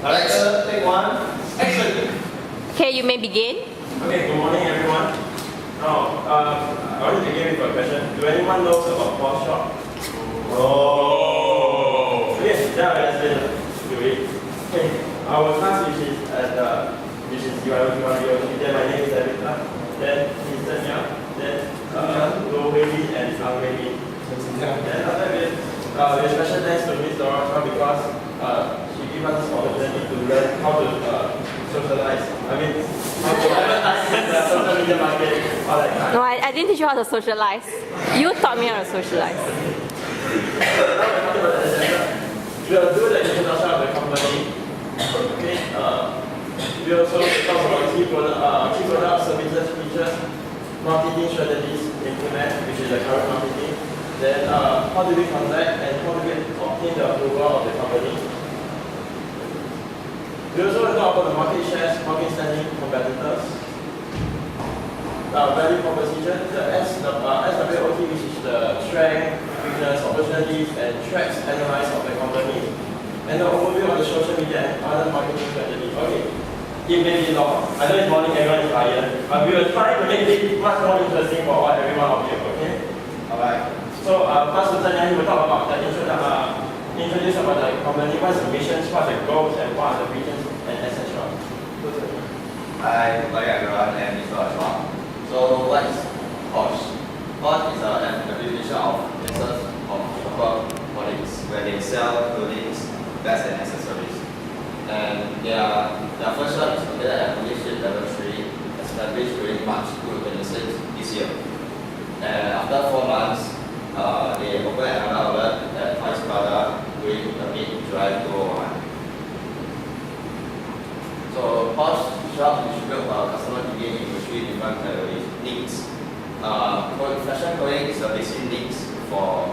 Alright, take one. Action. Okay, you may begin. Okay, good morning everyone. Now, I want to begin with a question. Do anyone knows about pause shot? Oh. Okay, let's do it. Okay, our class which is AY1112s2-SMM-CA1-CYOT1B03-Devin. My name is Devin. Then Mr. Nya. Then Low Baby and Ang Baby. Then after that, we special thanks to Miss Dora because she gave us this opportunity to learn how to socialize. I mean, how to advertise in the social media market, all that kind. No, I didn't teach you how to socialize. You taught me how to socialize. Now we're talking about the agenda. We'll do the introduction of the company. Okay. We also talk about key product services, features, marketing strategies implement, which is the current marketing. Then how do we contact and how do we obtain the approval of the company. We also want to talk about the market shares, market standing, competitors, value proposition, the SWOT, which is the strength, weakness, opportunities, and threats analysis of the company, and the overview of the social media and other marketing strategies. Okay, it may be long. I know it's morning, everyone is tired, but we will try to make it much more interesting for every one of you. Okay. Alright. So first, Mr. Nya, will talk about the introduce about the company, what's the mission, what's the goals, and what are the visions, and etc. Hi, good morning everyone, and Mr. Ashwa. So what is Porsche? Porsche is an abbreviation of business of shopper products where they sell clothing, bags and accessories. And their first shop is located at Police Street Level 3, established during March 2026 this year. And after 4 months, they opened another outlet at Vice Prada during the mid-July 2001. So Porsche shop is built for our customer to gain into 3 different categories. Needs. Fashion clothing is a basic needs for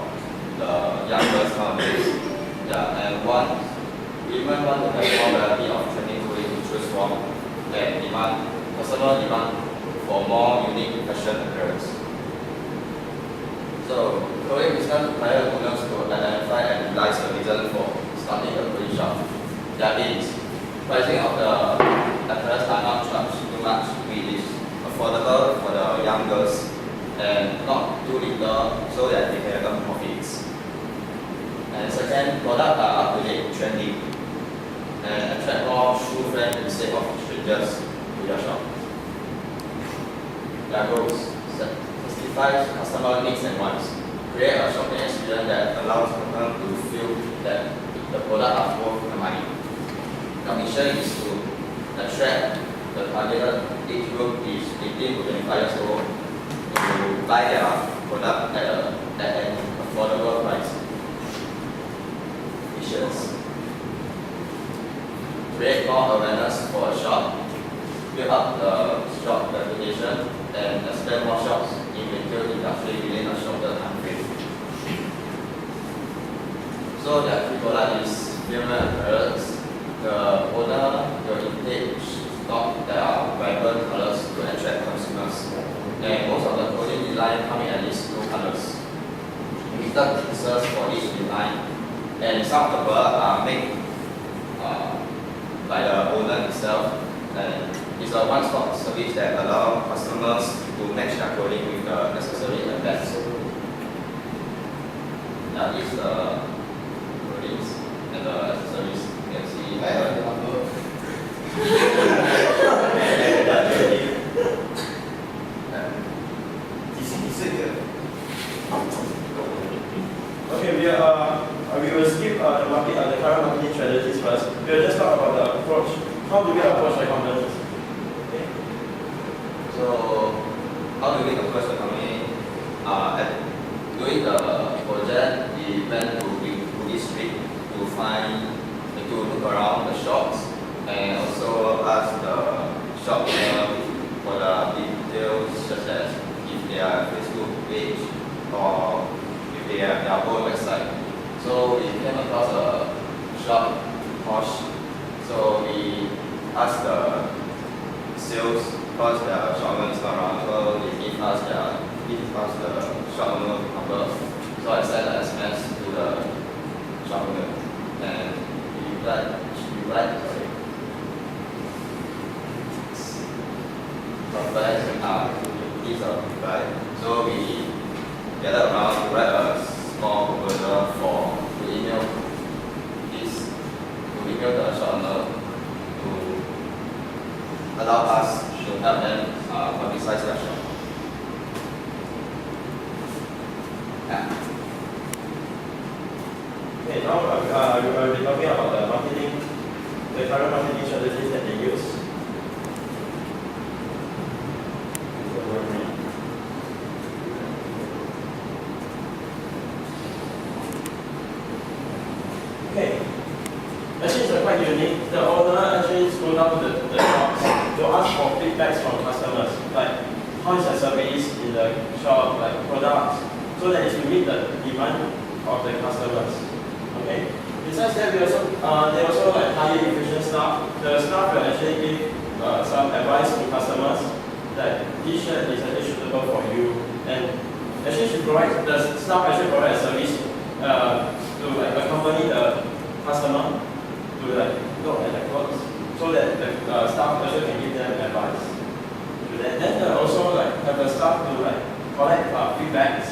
the young girls nowadays. Yeah, and women want to have more variety of trending clothing to choose from and customer demand for more unique fashion appearance. So clothing business requires owners to identify and realize the reason for starting a clothing shop. That is, pricing of the apparel are not charged too much, which is affordable for the young girls and not too little so that they can earn profits. And second, products are up to date, trendy, and attract more true friends instead of strangers to your shop. Their goals: satisfy customer needs and wants, create a shopping experience that allows customers to feel that the product are worth the money. The mission is to attract the targeted age group is 18 to 25 years old to buy their product at an affordable price. Missions: create more awareness for a shop, build up the shop reputation, and expand more shops in retail industry within a shorter time frame. So their key product is female apparels. The owner will intake stock that are vibrant colors to attract consumers. And most of the clothing design come in at least 2 colors. Limited pieces for each design. And some of the products are made by the owner himself. And it's a one-stop service that allows customers to match their clothing with the accessories and bags. Now this is the clothing and the accessories. You can see. Okay, we will skip the current marketing strategies first. We will just talk about the approach. How do we approach the companies? Okay. So, how do we approach the company? During the project, we went to Bugis Street to look around the shops and also ask the shop owner for the details such as if they have Facebook page or if they have their own website. So we came across a shop, Porsche. So we asked the sales because the shop owner is not around, so they give us the shop owner number. So I sent an SMS to the shop owner and he replied bags these right? So we gather around to write a small proposal to email the shop owner to allow us to help them publicize their shop. Yeah. Okay, now we will be talking about the current marketing strategies that they use. Okay, actually it's quite unique. The owner actually go down to the shops to ask for feedbacks from customers, like how is the service in the shop, like products, so that it will meet the demand of the customers. Okay. Besides that, they also like hire efficient staff. The staff will actually give some advice to customers that this shirt is actually suitable for you, and actually the staff actually provide a service to like accompany the customer to like look at the clothes, so that the staff also can give them advice. Then they also like have the staff to like collect feedbacks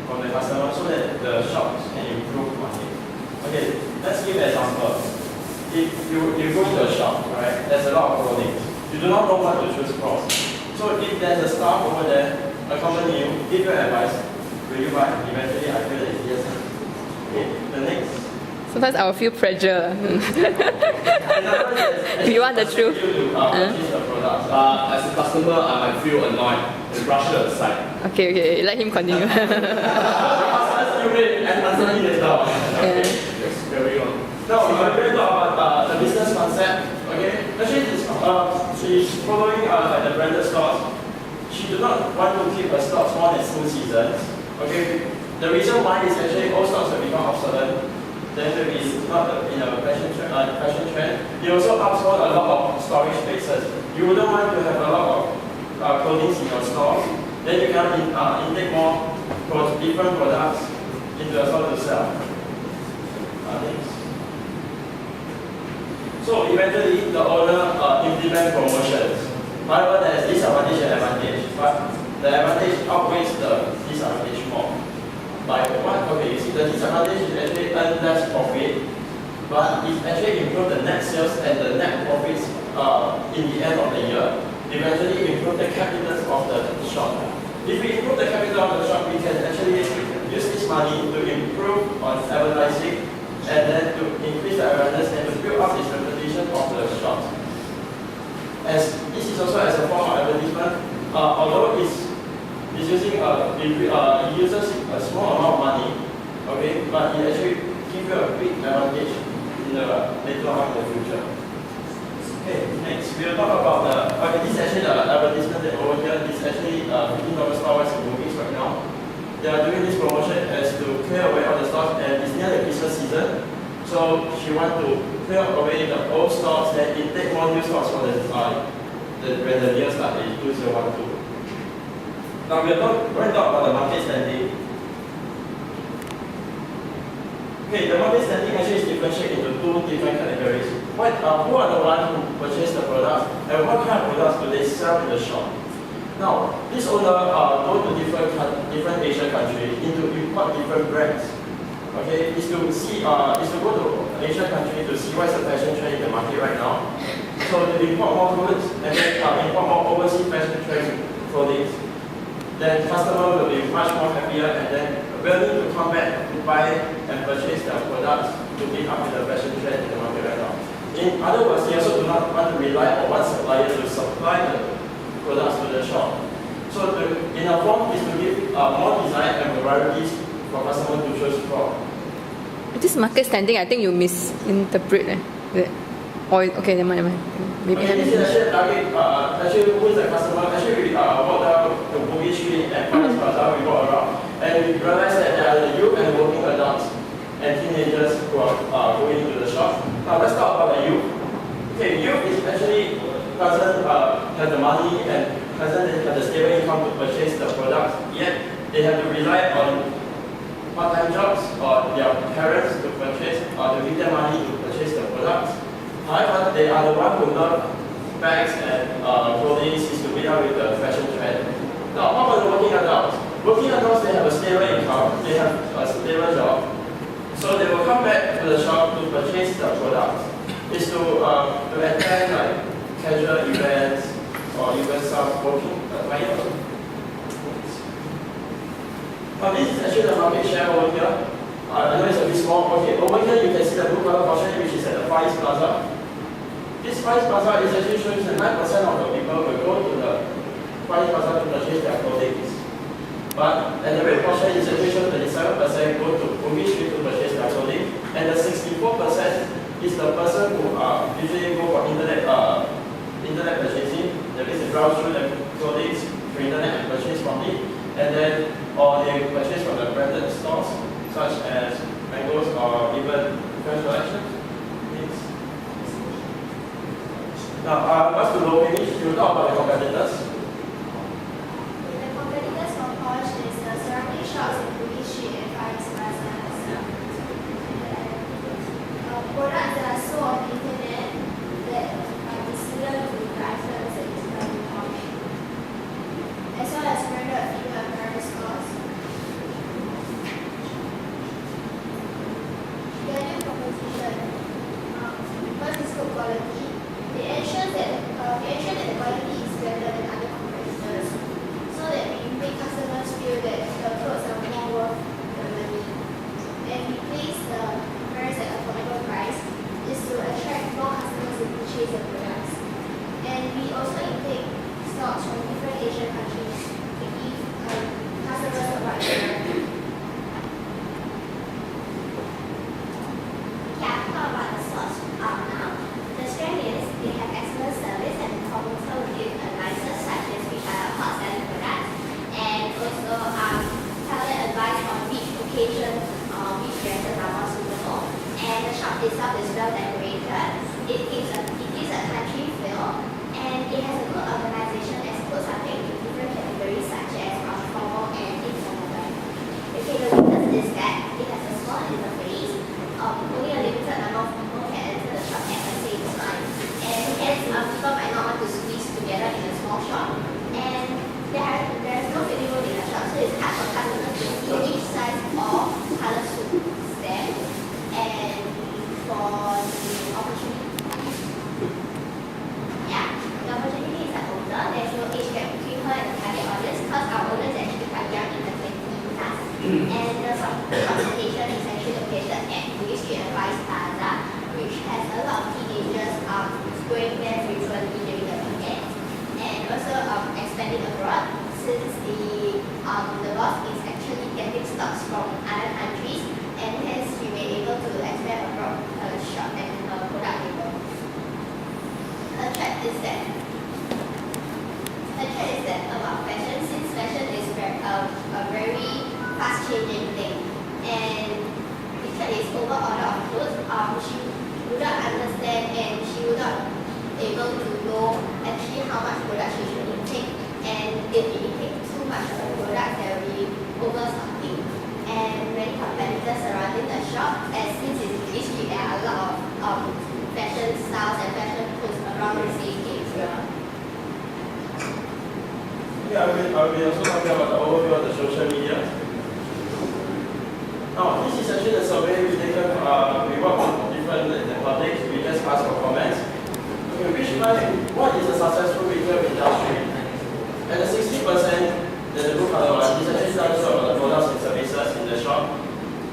from the customer, so that the shops can improve on it. Okay, let's give an example. If you go to a shop, right, there's a lot of clothing. You do not know what to choose from. So if there's a staff over there accompany you, give you advice, will you buy? Eventually, I feel that it's yes. Okay, the next. Sometimes I will feel pressure. You want the truth? As a customer, I might feel annoyed and brush it aside. Okay, let him continue. Okay, let's carry on. Now, we're going to talk about the business concept. Okay, actually, she's following like the branded stores. She do not want to keep her stocks more than 2 seasons. Okay, the reason why is actually all stocks will become obsolete. Then there is not in a fashion trend. You also absorb a lot of storage spaces. You wouldn't want to have a lot of clothing in your stores. Then you can intake more different products into your store to sell. So eventually, the owner implement promotions. However, there is disadvantage and advantage, but the advantage outweighs the disadvantage more. By what? Okay, you see, the disadvantage is actually earn less profit, but it actually improve the net sales and the net profits in the end of the year. Eventually, improve the capital of the shop. If we improve the capital of the shop, we can actually use this money to improve on advertising and then to increase the awareness and to build up its reputation of the shop. As this is also as a form of advertisement, although it's using it uses a small amount of money, okay, but it actually gives you a big advantage in the later on in the future. Okay, next we'll talk about this is actually the advertisement that over here. This is actually $15 Star Wars movies right now. They are doing this promotion as to clear away all the stocks, and it's near the Christmas season. So she wants to clear away the old stocks and intake more new stocks for when the year starts in 2012. Now we're going to talk about the market standing. Okay, the market standing actually is differentiated into 2 different categories. Who are the ones who purchase the products, and what kind of products do they sell in the shop? Now, this owner go to different Asian countries into import different brands. Okay, is to go to Asian country to see what's the fashion trend in the market right now. So to import more goods and then import more overseas fashion trend clothing. Then customer will be much more happier and then willing to come back to buy and purchase their products to keep up with the fashion trend in the market right now. In other words, they also do not want to rely on one supplier to supply the products to the shop. So in a form is to give more design and varieties for customers to choose from. This market standing, I think you misinterpret. Okay, never mind. Maybe this is actually target. Actually, who is the customer? Actually, we walked down to Bugis Street and Paris Plaza. We walked around and we realized that there are the youth and working adults and teenagers who are going into the shop. Now let's talk about the youth. Okay, youth is actually doesn't have the money and doesn't have the stable income to purchase the products. Yet they have to rely on part-time jobs or their parents to purchase or to give them money to purchase the products. However, they are the ones who love bags and clothing, is to be up with the fashion trend. Now, how about the working adults? Working adults, they have a stable income, they have a stable job, so they will come back to the shop to purchase the products. It's to attend like casual events or even some working attire. Now, this is actually the market share over here. I know it's a bit small. Okay, over here you can see the blue color portion, which is at the Far East Plaza. This Far East Plaza is actually showing that 9% of the people will go to the Far East Plaza to purchase their clothing. But at the red portion is actually showing 27% go to Bugis Street to purchase their clothing, and the 64% is the person who usually go for internet purchasing. That means they browse through the clothing through internet and purchase from it, and then or they purchase from the branded stores such as Mangoes or even Fresh Collection. Now, what's the low finish? You talk about the competitors. The competitors for Porsche is the surrounding shops in Bugis Street and Far East Plaza. Products that are sold on the internet that are similar to the items that is found in Porsche, as well as branded female apparel stores. Regarding competition, first is good quality. They ensure that the quality is better than other competitors, so that we make customers feel that the clothes are more worth the money. And we place the price at affordable price is to attract more customers to purchase the products. And we also intake stocks from different Asian countries to give customers a wide variety. Yeah, how about the stores now? The strength is they have excellent service and promoter will give advices such as which are hot selling products, and also tailored advice on which occasion which dresses are more suitable. And the shop itself is well decorated. It gives a country feel, and it has a good organization as clothes are packed into different categories such as formal and informal wear. Okay, the weakness is that it has a small interface. Only a limited number of people can enter the shop at the same time, and hence people might not want to squeeze together in a small shop. And there's no fitting room in the shop, so it's hard for customers to see which size or color suits them. And for the opportunity, the opportunity is that older. There's no age gap between her and the target audience because our audience is actually quite young in the 20 plus. And the shop location is actually located at Bugis Street and Far East Plaza, which has a lot of teenagers going there frequently during the weekends, and also expanding abroad since the boss is actually getting stocks from other countries, and hence we were able to expand abroad shop and product label. A threat is that about fashion, since fashion is a very fast changing thing, and is over order of clothes, she would not understand and she would not able to know actually how much product she should intake, and if it intakes too much of the product there will be overstocking and many competitors surrounding the shop, as since it's Bugis Street there are a lot of fashion styles and fashion clothes around the same area. Yeah, I will also talking about the overview of the social media. Now, this is actually the survey we taken. We worked on different topics. We just asked for comments. Okay, what is a successful retail industry? And the 60%, the blue color one, is actually tells you about the products and services in the shop.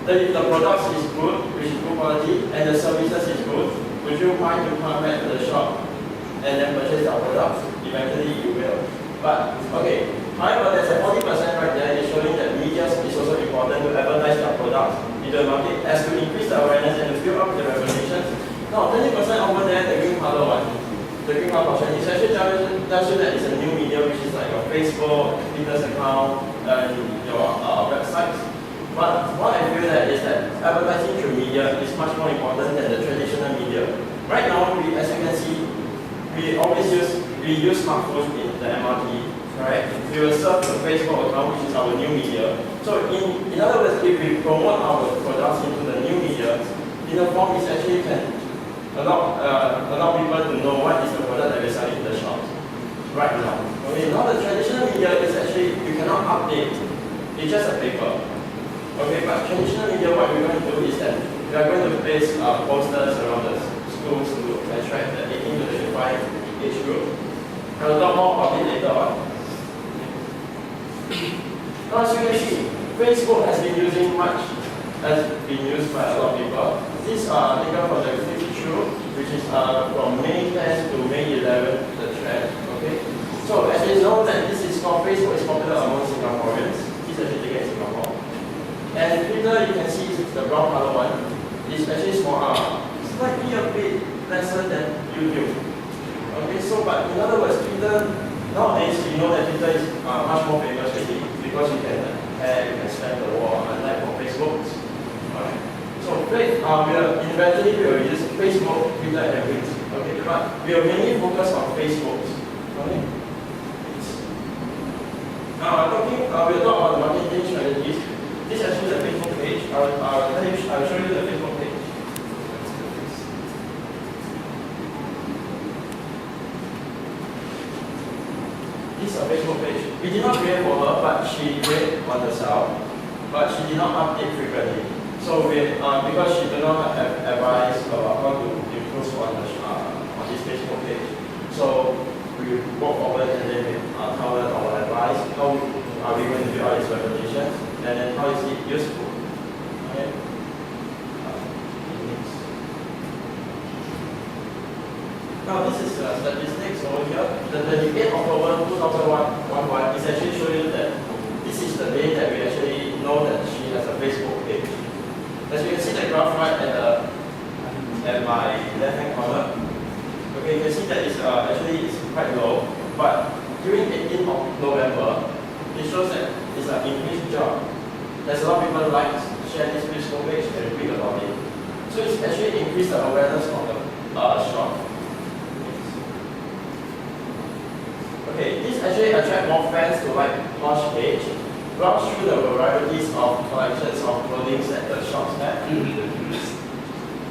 Then if the products is good, which is good quality, and the services is good, would you mind to come back to the shop and then purchase our products? Eventually you will. But, okay, however, there's a 40% right there is showing that media is also important to advertise their products in the market as to increase the awareness and to build up the reputations. Now, 20% over there, the green color one, the green color portion, is actually tells you that it's a new media, which is like your Facebook, Twitter's account, and your websites. But what I feel that is that advertising through media is much more important than the traditional media. Right now, as you can see, we use smartphones in the MRT, right? We will serve the Facebook account, which is our new media. So in other words, if we promote our products into the new media, in a form it actually can allow people to know what is the product that we're selling in the shops right now. Okay, It's just a paper. Okay, but traditional media, what we're going to do is that we are going to place posters around the schools to attract the 18 to 25 age group. I'll talk more about it later on. Now, as you can see, Facebook has been used by a lot of people. These are taken from the click-through, which is from May 10 to May 11, the trend. Okay. So as you know that this is called Facebook is popular among Singaporeans. This is actually taken in Singapore. And Twitter, you can see the brown color one. It's actually slightly a bit lesser than YouTube. Okay, so but in other words, Twitter nowadays we know that Twitter is much more famous already because you can spam the wall, unlike for Facebook. Alright. So eventually we will use Facebook, Twitter, and Wix. Okay, but we will mainly focus on Facebook. Okay. Now we'll talk about the marketing strategies. This is actually the Facebook page. I'll show you the Facebook page. This is a Facebook page. We did not create for her, but she created on herself. But she did not update frequently. So because she did not have advice about how to improve on this Facebook page. So we walk forward and then we tell her our advice, how are we going to do all these recommendations, and then how is it useful. Okay. Now this is statistics over here. The 28th October 2011 is actually showing you that this is the day that we actually know that she has a Facebook page. As you can see the graph right at my left hand corner. Okay, you can see that it's quite low, but during 18th of November, it shows that it's an increased job. There's a lot of people like share this Facebook page and read about it. So it's actually increased the awareness of the shop. Okay, this actually attracts more fans to like Posh page, browse through the varieties of collections of clothing that the shops have.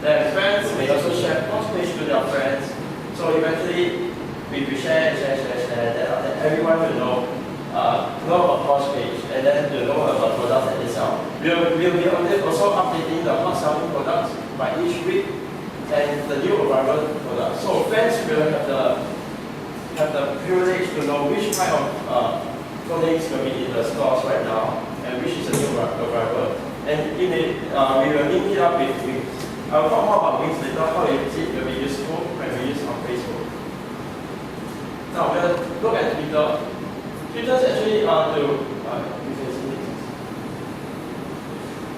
Their friends may also share Posh page to their friends. So eventually, we share, then everyone will know about Posh page, and then will know about products that they sell. We'll be also updating the hot selling products by each week and the new arrival products. So fans will have the privilege to know which kind of clothing is going to be in the stores right now and which is a new arrival. And we will link it up with Wix. I'll talk more about Wix later, how it will be useful when we use on Facebook. Now we'll look at Twitter. Twitter is actually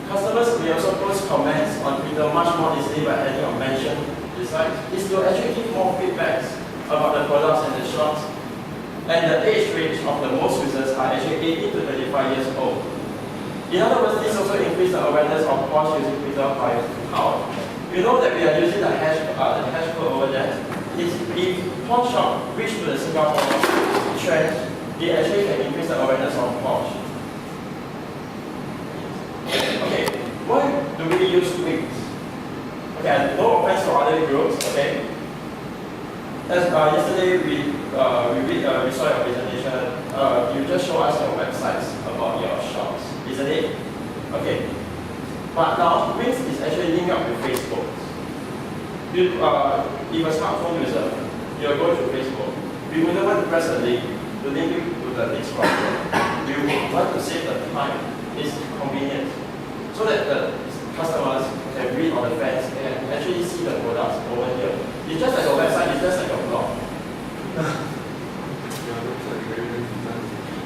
customers may also post comments on Twitter much more easily by adding a mention beside. This will actually give more feedbacks about the products and the shops. And the age range of the most users are actually 18 to 25 years old. In other words, this also increases the awareness of Posh using Twitter by how. You know that we are using the hash code over there. If Posh shop reach to the Singapore trend, it actually can increase the awareness of Posh. Okay, why do we use Wix? Okay, no offense to other groups, okay? As yesterday we saw your presentation. You just show us your websites about your shops, isn't it? Okay. But now Wix is actually linked up with Facebook. If a smartphone user, you are going to Facebook, we wouldn't want to press a link to link you to the next browser. You want to save the time. It's convenient, so that the customers can read on the fans and actually see the products over here. It's just like a website, it's just like a blog.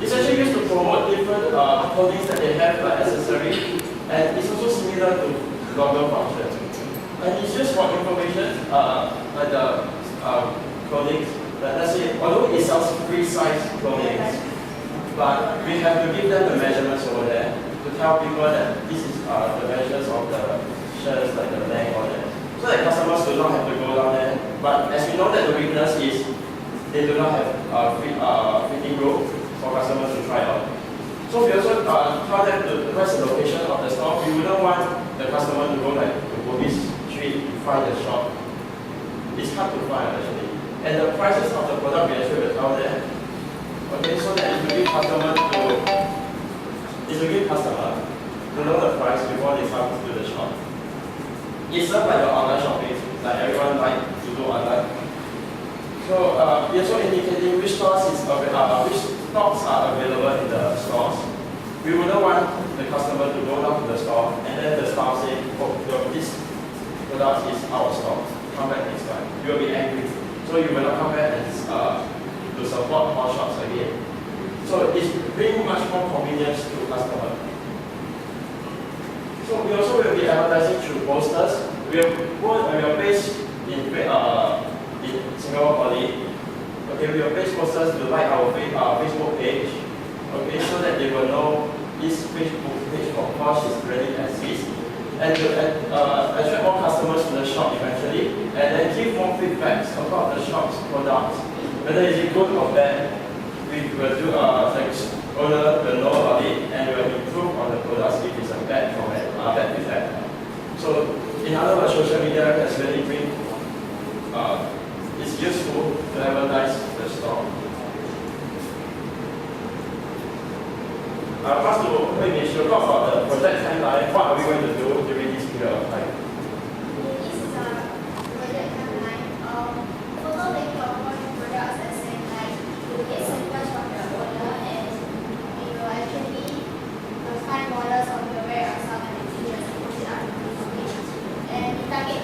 It's actually used to promote different clothing that they have, like accessories, and it's also similar to blogger function. And it's just for information, like the clothing. Let's say, although it sells free size clothing, but we have to give them the measurements over there to tell people that this is the measures of the shirts, like the length or that. So that customers do not have to go down there. But as we know that the weakness is they do not have fitting room for customers to try out. So we also tell them to press the location of the store. We wouldn't want the customer to go like to Bugis Street to find the shop. It's hard to find actually. And the prices of the product we actually will tell them. Okay, so that it will give customers to is to give customer to know the price before they come to the shop. It's served by your online shopping, like everyone like to do online. So you're also indicating which stocks are available in the stores. We wouldn't want the customer to go down to the store and then the store say, oh, this product is our stock. Come back next time. You will be angry. So you will not come back and to support all shops again. So it's bringing much more convenience to customer. So we also will be advertising through posters. We are based in Singapore Poly. Okay, we will place posters to like our Facebook page. Okay, so that they will know this Facebook page of course is really exists. And to attract more customers to the shop eventually, and then give more feedbacks about the shop's products. Whether is it good or bad, we will do owner will know about it and will improve on the products if it's a bad comment, bad feedback. So in other words, social media has really been it's useful to advertise the store. First of all, maybe she'll talk about the project timeline. What are we going to do during this period of time? This is a project timeline. Photo taking of all the products at the same time. You will get samples from the owner and we will actually find models on the warehouse and the features and post it out on the page. And we target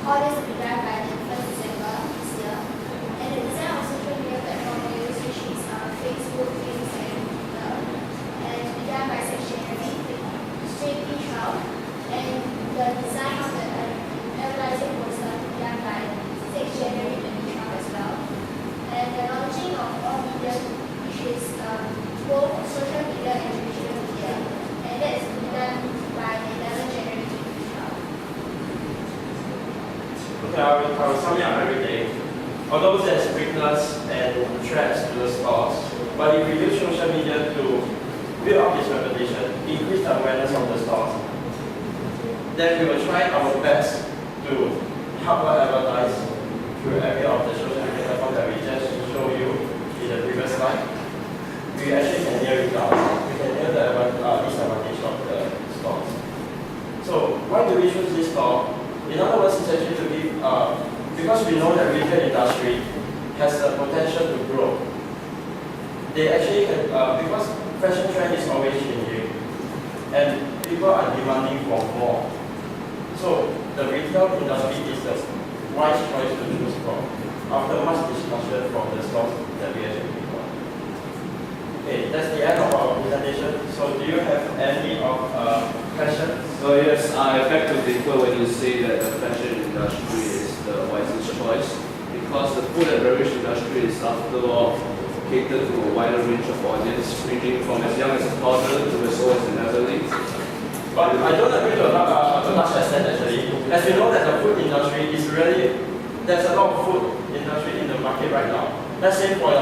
all this to be done by the 1st December this year. And the design of social media platform we use, which is Facebook, done by section straight trial, and the design of the advertising poster done by 6 January 2012 as well. And the launching of all media, which is both social media and traditional media, and that is done by 11 January 2012. Okay, I will sum up everything. Although there's weakness and threats to the stores, but if we use social media to build up this reputation, increase the awareness of the stores, then we will try our best to help us advertise through every of the social media platform that we just show you in the previous slide. We actually can hear it down. We can hear the disadvantage of the stores. So why do we choose this store? In other words, it's actually to give, because we know that retail industry has the potential to grow. They actually can, because fashion trend is always changing and people are demanding for more. So the retail industry is the wise choice to choose from after much discussion from the stores that we actually pick on. Okay, that's the end of our presentation. So do you have any questions? So yes, I beg to differ when you say that the fashion industry is the wisest choice, because the food and beverage industry is after all catered to a wider range of audience, ranging from as young as a toddler to as old as an elderly. But I don't agree to a large extent actually. As you know that the food industry is really, there's a lot of food industry in the market right now. Let's say for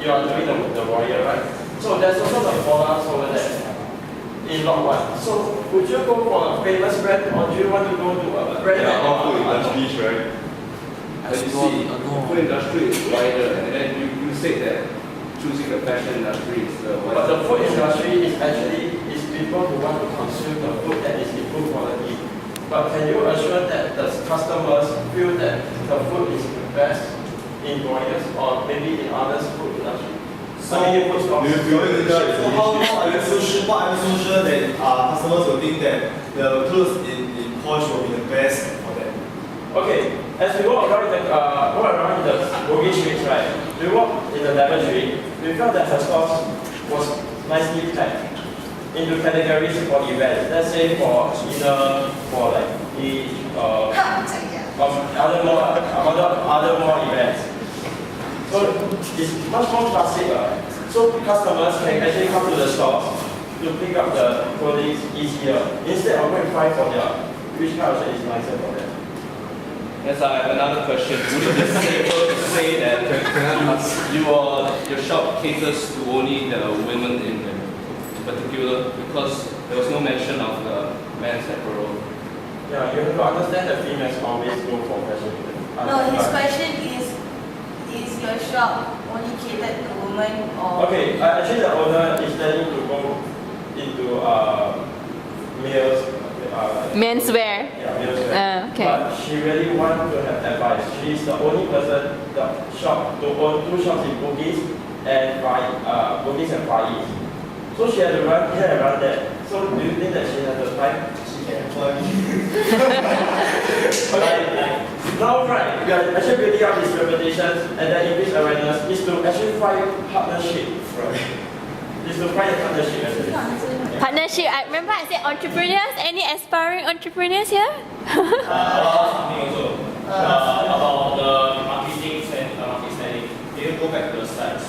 you are doing the warrior, right? So there's also the products over there in Lot 1. So would you go for a famous brand or do you want to go to a brand? Yeah, all food industries, right? As you see, the food industry is wider, and then you say that choosing the fashion industry is the But the food industry is actually people who want to consume the food that is in good quality. But can you assure that the customers feel that the food is the best in Warriors or maybe in others food industry? So how are you so sure that customers will think that the clothes in Porsche will be the best for them? Okay, as we walk around in the Bogey streets, right? We walk in the lavatory. We felt that the stores was nicely packed into categories for events. Let's say for like each other more events. So it's much more classic. So customers can actually come to the stores to pick up the clothing easier instead of going to find for their which kind of shirt is nicer for them. Yes, I have another question. Would it be safer to say that your shop caters to only the women in particular, because there was no mention of the men's apparel? Yeah, you have to understand that females always go for fashion. No, his question is your shop only catered to women or? Okay, actually the owner is planning to go into males. Menswear. Yeah, menswear. Okay. But she really wanted to have advice. She's the only person to own 2 shops in Bugis and Bugis and Far East. So she had to run here and run there. So do you think that she has the time? She can employ me. Okay. Now, right, we are actually building up this reputation and then increase awareness is to actually find partnership. Is to find a partnership actually. Partnership. I remember I said entrepreneurs. Any aspiring entrepreneurs here? Something also about the marketing and market standing. Can you go back to the slides?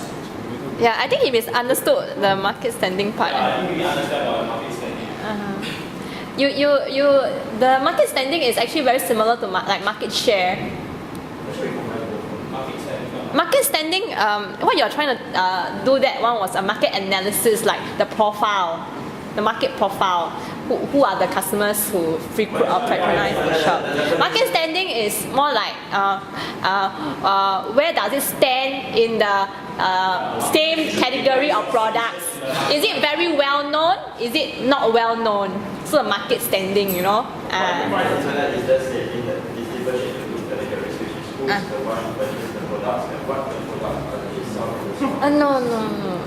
Yeah, I think he misunderstood the market standing part. I think we understand about the market standing. The market standing is actually very similar to like market share. Market standing. Market standing, what you're trying to do that one was a market analysis, like the profile, the market profile. Who are the customers who frequent or patronize the shop? Market standing is more like where does it stand in the same category of products? Is it very well known? Is it not well known? So the market standing, you know. What you find in China is just stating that it's divided into 2 categories, which is who is the one who purchases the products and what the products are actually selling. No.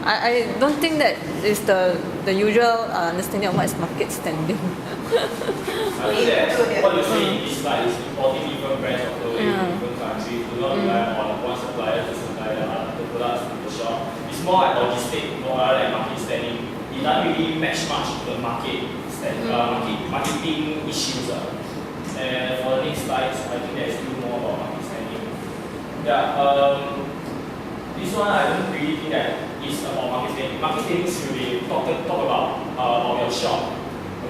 I don't think that is the usual understanding of what is market standing. I think that what you see in this slide is importing different brands of clothing in different countries. Do not rely on one supplier to supply the products to the shop. It's more like logistic, more rather than market standing. It doesn't really match much to the marketing issues. And for the next slides, I think there's still more about market standing. Yeah, this one I don't really think that is about market standing. Market standing should be talk about your shop.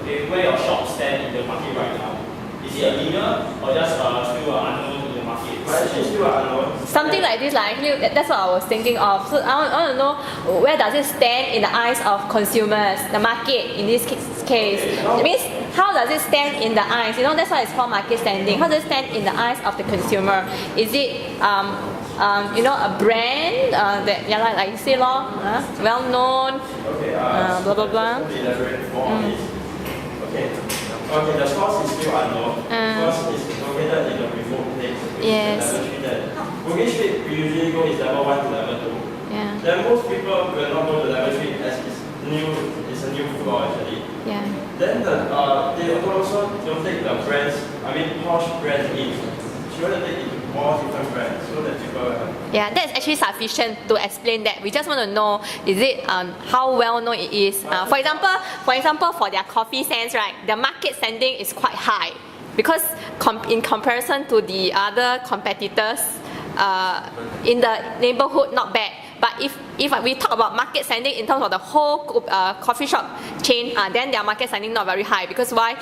Okay, where your shop stand in the market right now. Is it a leader or just still unknown in the market? But actually still unknown. Something like this, like actually, that's what I was thinking of. So I want to know where does it stand in the eyes of consumers, the market in this case. It means how does it stand in the eyes? You know, that's why it's called market standing. How does it stand in the eyes of the consumer? Is it a brand that like you say, well known, Okay, blah blah blah. Elaborate more on this. Okay, the source is still unknown because it's located in a remote place. Yes. Level 3 there. Bugis Street we usually go is level 1 to level 2. Yeah. Then most people will not go to level 3 as it's a new floor actually. Yeah. Then they also don't take the brands, posh brands in. She want to take it to more different brands so that people Yeah, that's actually sufficient to explain that. We just want to know, is it how well known it is. For example, for their coffee stands, right, the market standing is quite high because in comparison to the other competitors in the neighborhood, not bad. But if we talk about market standing in terms of the whole coffee shop chain, then their market standing not very high because why?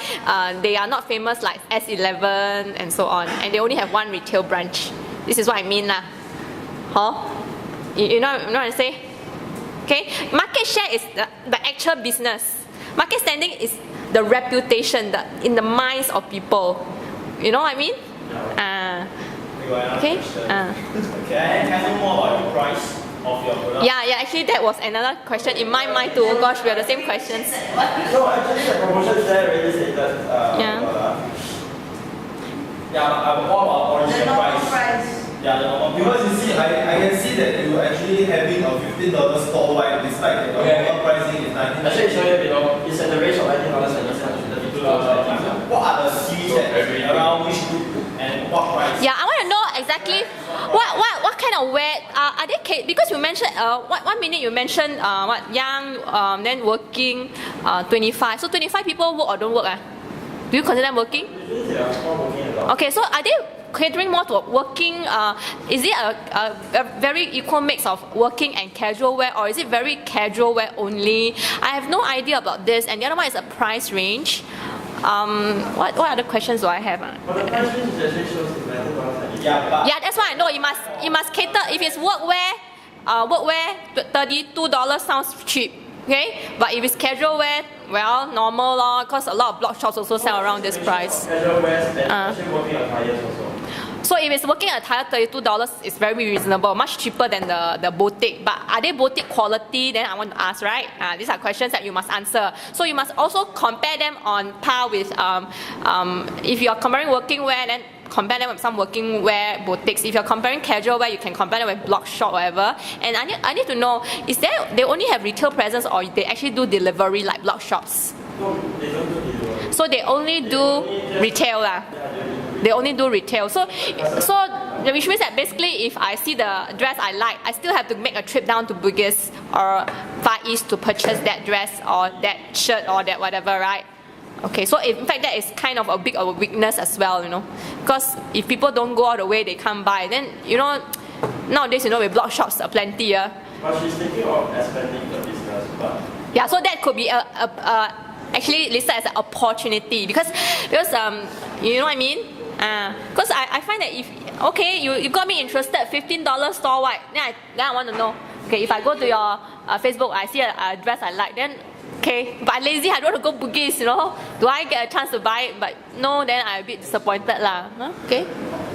They are not famous like S11 and so on, and they only have 1 retail branch. This is what I mean lah. You know what I say? Okay, market share is the actual business. Market standing is the reputation in the minds of people. You know what I mean? Okay. Can I know more about your price of your product? Yeah. Actually, that was another question in my mind too. Oh gosh, we have the same questions. No, actually the promotion there already stated. I'm all about original price. Yeah, the normal Because you see, I can see that you actually having a $15 store-wide despite that the normal pricing is $19. Actually, show you below. It's at the range of $19 and $32. What are the series that around which group and what price? Yeah, I want to know exactly what kind of wear are they because you mentioned 1 minute you mentioned young then working 25. So 25 people work or don't work? Do you consider them working? Usually they are all working a lot. Okay, so are they catering more to working? Is it a very equal mix of working and casual wear, or is it very casual wear only? I have no idea about this. And the other one is a price range. What other questions do I have? But the price range actually shows it's $19. Yeah, that's why I know you must cater. If it's workwear, $32 sounds cheap. Okay, but if it's casual wear, well, normal lor, because a lot of blog shops also sell around this price. Casual wears and actually working attires also. So if it's working at a tire, $32 is very reasonable, much cheaper than the boutique. But are they boutique quality? Then I want to ask, right? These are questions that you must answer. So you must also compare them on par with, if you are comparing working wear, then compare them with some working wear boutiques. If you're comparing casual wear, you can compare them with blog shop, whatever. And I need to know, is they only have retail presence or they actually do delivery like blog shops? No, they don't do delivery. So they only do retail lah. They only do retail. So which means that basically if I see the dress I like, I still have to make a trip down to Bugis or Far East to purchase that dress or that shirt or that whatever, right? Okay, so in fact that is kind of a big of a weakness as well, you know, because if people don't go all the way, they can't buy. Then you know, nowadays you know with blog shops are plenty. But she's thinking of expanding the business, but yeah, so that could be actually listed as an opportunity because you know what I mean. Because I find that if okay you got me interested, $15 store wide, then I want to know, okay, if I go to your Facebook, I see a dress I like, then okay, but I'm lazy, I don't want to go Bugis, you know, do I get a chance to buy it? But no, then I'm a bit disappointed lah. Okay,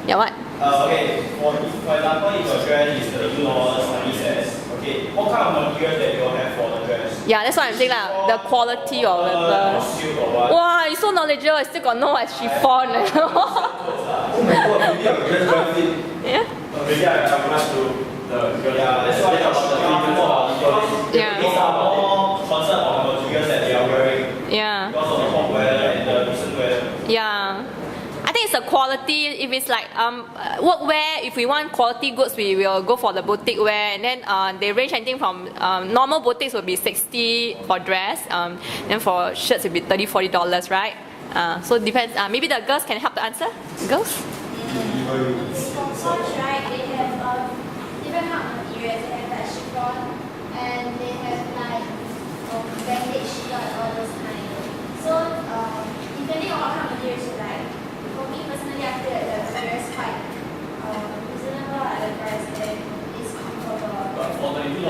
yeah, what? Okay, for example, if your dress is $32 okay, what kind of material that you have for the dress? Yeah, that's what I'm saying lah. The quality or whatever. Silk or what? Wow, you're so knowledgeable. I still got no as chiffon. Oh my god, maybe I will just drive it. Yeah. maybe I must do the Yeah, that's why about the Yeah. These are more concerned on the materials that they are wearing Yeah. because of the hot weather and the recent weather. Yeah. I think it's the quality. If it's like workwear, if we want quality goods, we will go for the boutique wear. And then they range anything from normal boutiques will be $60 for dress. Then for shirts it will be $30-$40, right? So depends. Maybe the girls can help to answer. Girls? For shorts, right, they have different kind of materials. They have like chiffon, and they have like bandage shirt, all those kind. So depending on what kind of materials you like. For me personally, I feel like the material is quite reasonable at the price and it's comfortable. But for $32,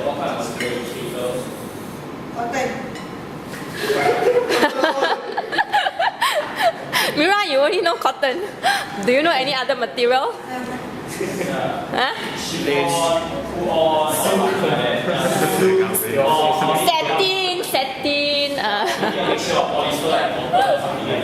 what kind of material you choose those? Mira, you only know cotton. Do you know any other material? Huh? Satin. Mixture of polyester like cotton or something like